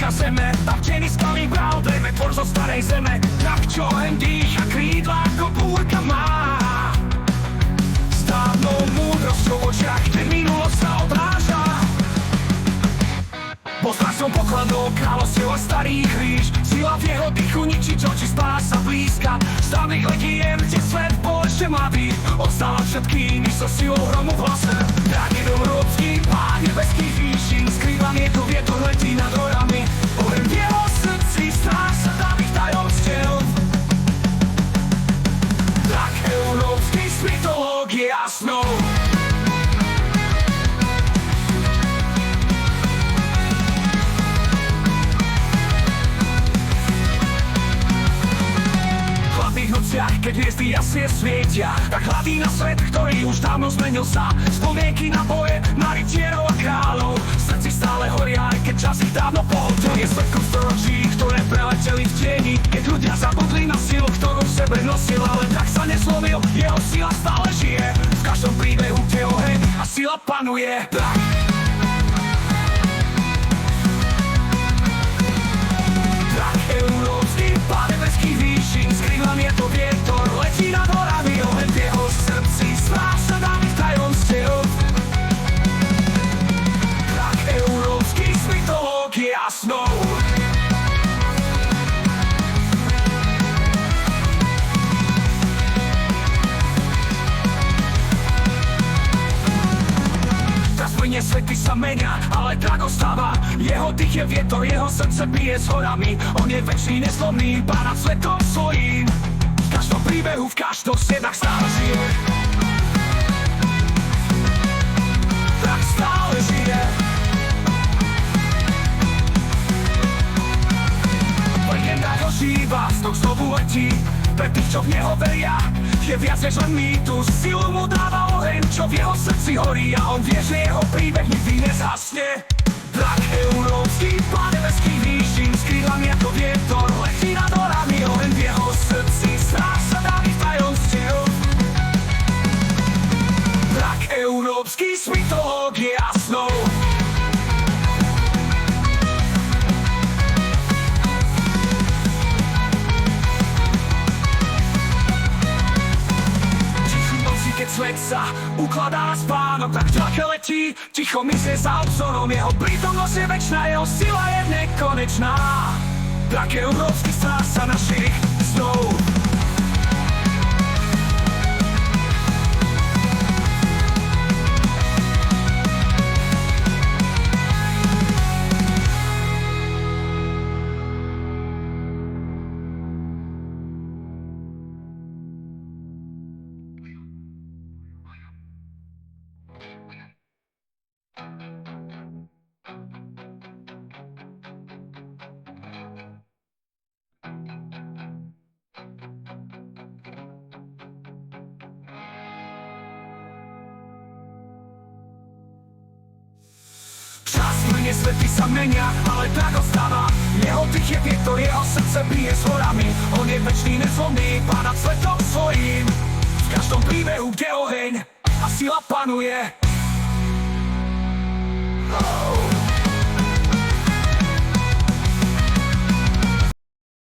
matka zeme, vtedy skvelý bral, dejme tvor zo starej zeme. Tak čo len dýcha, krídla ako búrka má. S dávnou múdrosťou v očiach, kde minulosť sa odráža. Bol strážcom pokladov, kráľovstiev a starý kríž. Sila v jeho dýchu ničí, čo či spása blízka. Z dávnych legien, kde svet bol ešte mladý, odstáva všetkými so silou hromu v hlase. Drahý domorodský, pán nebeských výšin, s krídlami je tu vietor, letí nad horami. Oheň v jeho srdci, strážca dávnych tajomstiev. Tak európsky z mytológie a snov. Keď hviezdy jasne svietia, tak hladí na svet, ktorý už dávno zmenil sa. Spomienky na boje, na rytierov a kráľov, v srdci stále horia, aj keď čas ich dávno pohodil. Je svetkom storočí, ktoré preleteli v tieni, keď ľudia zabudli na silu, ktorú v sebe nosil. Ale tak sa neslomil, jeho sila stále žije. V každom príbehu, kde oheň a sila panuje. Tak európsky, pán nebeských výšin, s krídlami je to vietor, letí nad horami. Oheň v jeho srdci, strážca dávnych tajomstiev. Tak európsky z mytológie a snov. Plyne svety sa menia, ale tak ostáva. Jeho dých je vietor, jeho srdce bije s horami. On je večný, nezlomný, pán nad svetom svojím. V každom príbehu, v každom snách stále žije. Tak stále žije. Legenda ho žíva, stok znovu letí. Pre tých, čo v neho veria, je viac než len mýtus. Silu mu dáva oheň, čo v jeho srdci horí, a on vie, že jeho príbeh nikdy nezhasne. Tak európsky, pán nebeských výšin, s krídlami ako vietor, letí nad horami. Oheň v jeho srdci, strážca dávnych tajomstiev. Tak európsky z mytológie a snov. Keď svet sa ukladá na spánok, tak ďaleke letí, ticho myslie za obzorom. Jeho prítomnosť je večná, jeho sila je nekonečná. Tak európsky strážca našich snov. Svety sa menia, ale tak ostáva. Jeho dých je vietor, jeho srdce bije s horami. On je večný, nezlomný, pán nad svetom svojím. V každom príbehu, kde oheň a sila panuje.